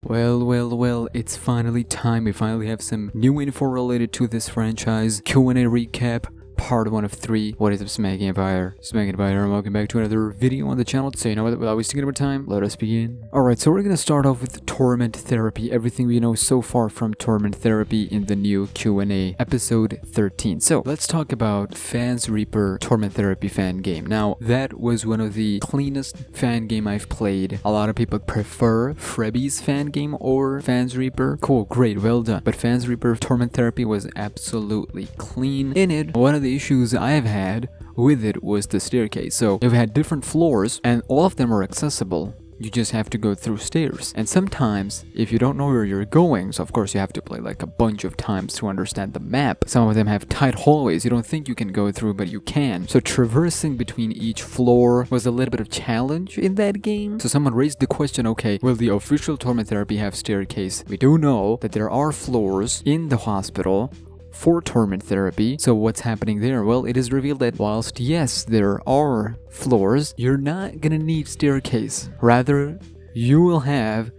Well, it's finally time. We finally have some new info related to this franchise. Q&A recap, part 1 of 3. What is up, SmackNPie? SmackNPie, and welcome back to another video on the channel. So you know what, without wasting any more time, let us begin. Alright, so we're gonna start off with Torment Therapy, everything we know so far from Torment Therapy in the new Q&A, episode 13. So let's talk about Fans Reaper Torment Therapy fan game. Now, that was one of the cleanest fan game I've played. A lot of people prefer Frebby's fan game or Fans Reaper. Cool, great, well done. But Fans Reaper Torment Therapy was absolutely clean. In it, one of the issues I've had with it was the staircase. So you've had different floors and all of them are accessible. You just have to go through stairs. And sometimes, if you don't know where you're going, so of course you have to play like a bunch of times to understand the map. Some of them have tight hallways you don't think you can go through, but you can. So traversing between each floor was a little bit of challenge in that game. So someone raised the question, okay, will the official Torment Therapy have staircase? We do know that there are floors in the hospital for Torment Therapy. So what's happening there? Well, it is revealed that whilst yes, there are floors, you're not gonna need staircase. Rather, you will have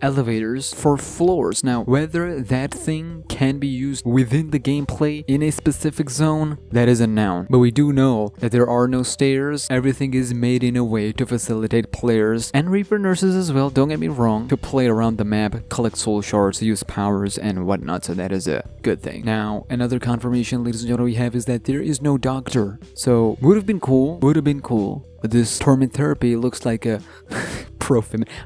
elevators for floors. Now, whether that thing can be used within the gameplay in a specific zone, that is unknown. But we do know that there are no stairs. Everything is made in a way to facilitate players and Reaper nurses as well, don't get me wrong, to play around the map, collect soul shards, use powers and whatnot. So that is a good thing. Now, another confirmation, ladies and gentlemen, we have is that there is no doctor. So would have been cool. But this Torment Therapy looks like a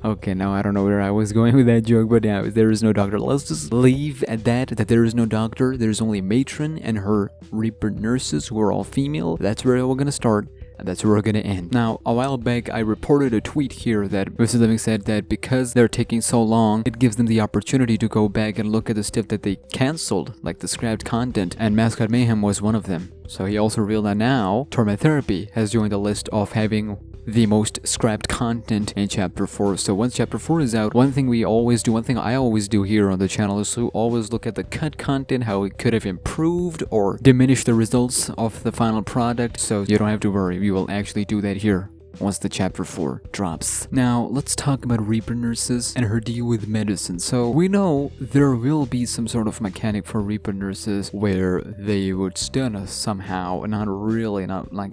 Okay, now I don't know where I was going with that joke, but yeah, there is no doctor. Let's just leave at that there is no doctor. There's only Matron and her Reaper nurses who are all female. That's where we're gonna start. And that's where we're gonna end. Now, a while back, I reported a tweet here that Mr. Living said that because they're taking so long, it gives them the opportunity to go back and look at the stuff that they cancelled, like the scrapped content, and Mascot Mayhem was one of them. So he also revealed that now, Torment Therapy has joined the list of having the most scrapped content in Chapter 4. So once Chapter 4 is out, one thing I always do here on the channel is to always look at the cut content, how it could have improved or diminished the results of the final product. So you don't have to worry, we will actually do that here once the Chapter 4 drops. Now, let's talk about Reaper nurses and her deal with medicine. So we know there will be some sort of mechanic for Reaper nurses where they would stun us somehow, not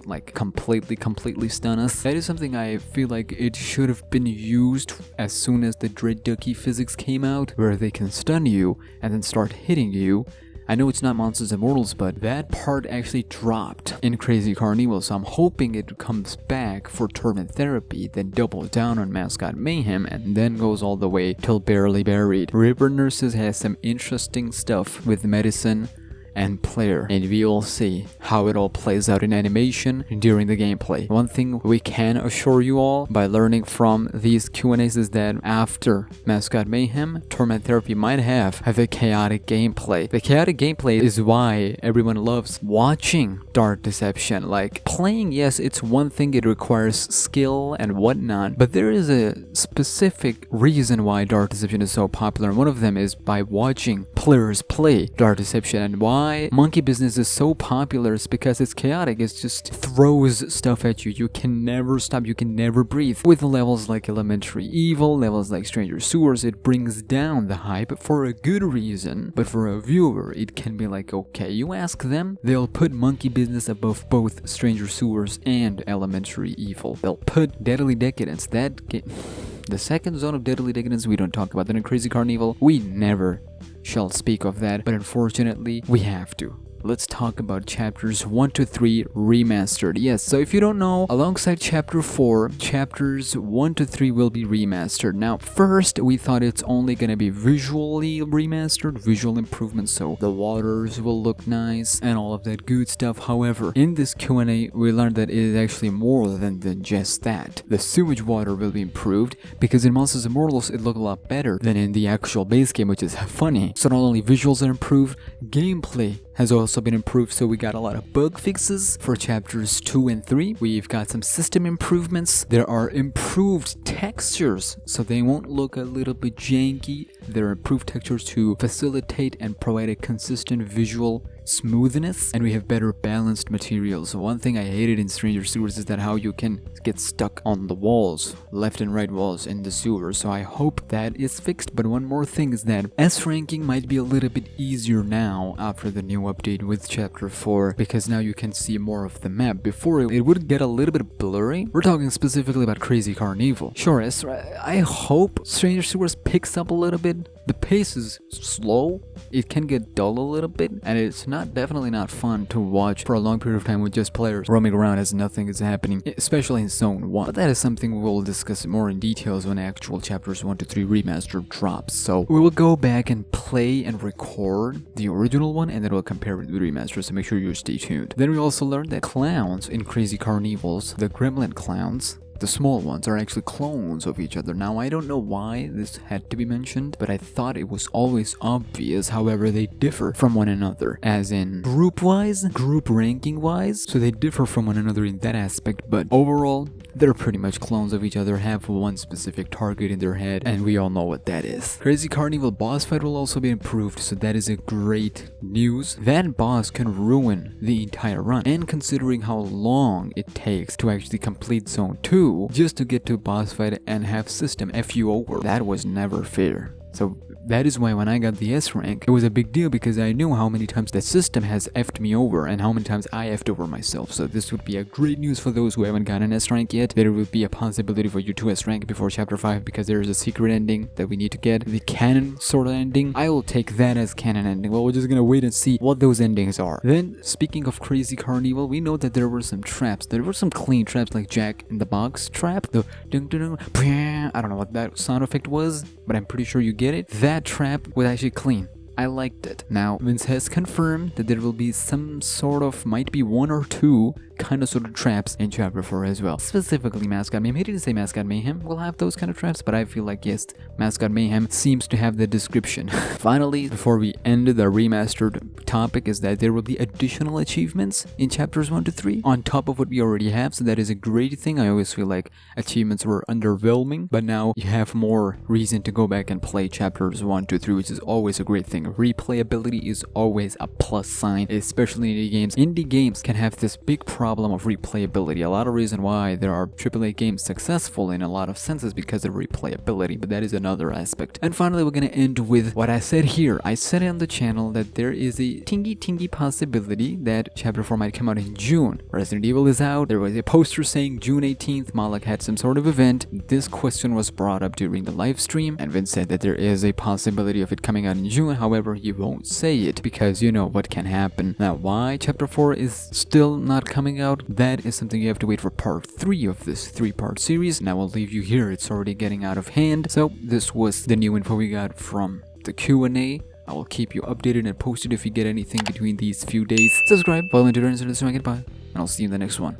like completely stun us. That is something I feel like it should have been used as soon as the Dread Ducky physics came out, where they can stun you and then start hitting you. I know it's not Monsters and Mortals, but that part actually dropped in Crazy Carnival, so I'm hoping it comes back for Torment Therapy, then double down on Mascot Mayhem, and then goes all the way till Barely Buried. Reaper Nurses has some interesting stuff with medicine and player, and we will see how it all plays out in animation during the gameplay. One thing we can assure you all by learning from these Q&As is that after Mascot Mayhem, Torment Therapy might have a chaotic gameplay. The chaotic gameplay is why everyone loves watching Dark Deception. Like, playing, yes, it's one thing, it requires skill and whatnot, but there is a specific reason why Dark Deception is so popular, and one of them is by watching players play Dark Deception. And why Monkey Business is so popular is because it's chaotic. It just throws stuff at you. You can never stop. You can never breathe. With levels like Elementary Evil, levels like Stranger Sewers, it brings down the hype for a good reason. But for a viewer, it can be like, okay, you ask them, they'll put Monkey Business above both Stranger Sewers and Elementary Evil. They'll put Deadly Decadence, the second zone of Deadly Decadence, we don't talk about that in Crazy Carnival. We never shall speak of that, but unfortunately, we have to. Let's talk about chapters 1 to 3 remastered. Yes, so if you don't know, alongside chapter 4, chapters 1 to 3 will be remastered. Now, first, we thought it's only gonna be visually remastered, visual improvements, so the waters will look nice and all of that good stuff. However, in this Q&A, we learned that it is actually more than just that. The sewage water will be improved, because in Monsters and Mortals, it looked a lot better than in the actual base game, which is funny. So not only visuals are improved, gameplay has also been improved, so we got a lot of bug fixes for chapters 2 and 3. We've got some system improvements. There are improved textures, so they won't look a little bit janky. There are improved textures to facilitate and provide a consistent visual smoothness, and we have better balanced materials. One thing I hated in Stranger Sewers is that how you can get stuck on the walls, left and right walls in the sewer, so I hope that is fixed. But one more thing is that S ranking might be a little bit easier now after the new update with chapter 4, because now you can see more of the map. Before it would get a little bit blurry. We're talking specifically about Crazy Carnival. Sure, I hope Stranger Sewers picks up a little bit. The pace is slow, it can get dull a little bit, and it's definitely not fun to watch for a long period of time with just players roaming around as nothing is happening, especially in Zone 1. But that is something we'll discuss more in details when actual chapters 1 to 3 Remastered drops. So we will go back and play and record the original one, and then we'll compare it with Remastered, so make sure you stay tuned. Then we also learned that clowns in Crazy Carnivals, the gremlin clowns, the small ones, are actually clones of each other. Now, I don't know why this had to be mentioned, but I thought it was always obvious. However, they differ from one another, as in group-wise, group ranking-wise, so they differ from one another in that aspect, but overall, they're pretty much clones of each other, have one specific target in their head, and we all know what that is. Crazy Carnival boss fight will also be improved, so that is a great news. That boss can ruin the entire run, and considering how long it takes to actually complete Zone 2, just to get to boss fight and have system F you over, that was never fair. So that is why when I got the S rank, it was a big deal, because I knew how many times the system has effed me over and how many times I effed over myself. So this would be a great news for those who haven't gotten S rank yet. There will be a possibility for you to S rank before chapter 5, because there is a secret ending that we need to get, the canon sort of ending. I will take that as canon ending. Well, we're just gonna wait and see what those endings are. Then, speaking of Crazy Carnival, we know that there were some traps. There were some clean traps, like Jack in the Box trap, the ding ding ding. I don't know what that sound effect was, but I'm pretty sure you get it. That trap was actually clean. I liked it. Now, Vince has confirmed that there will be some sort of, might be 1 or 2 kind of sort of traps in chapter 4 as well. Specifically Mascot Mayhem. He didn't say Mascot Mayhem will have those kind of traps, but I feel like yes, Mascot Mayhem seems to have the description. Finally, before we end the remastered topic, is that there will be additional achievements in chapters 1 to 3 on top of what we already have, so that is a great thing. I always feel like achievements were underwhelming, but now you have more reason to go back and play chapters 1 to 3, which is always a great thing. Replayability is always a plus sign, especially in indie games. Indie games can have this big problem of replayability. A lot of reason why there are AAA games successful in a lot of senses because of replayability, but that is another aspect. And finally, we're gonna end with what I said here. I said on the channel that there is a tingy possibility that chapter 4 might come out in June. Resident Evil is out. There was a poster saying June 18th. Malak had some sort of event. This question was brought up during the live stream, and Vince said that there is a possibility of it coming out in June. However, he won't say it because you know what can happen. Now, why chapter 4 is still not coming out, that is something you have to wait for part 3 of this 3-part series. Now I'll leave you here, it's already getting out of hand. So this was the new info we got from the Q&A. I will keep you updated and posted if you get anything between these few days. Subscribe, follow me on Twitter and SmackNPie, and I'll see you in the next one.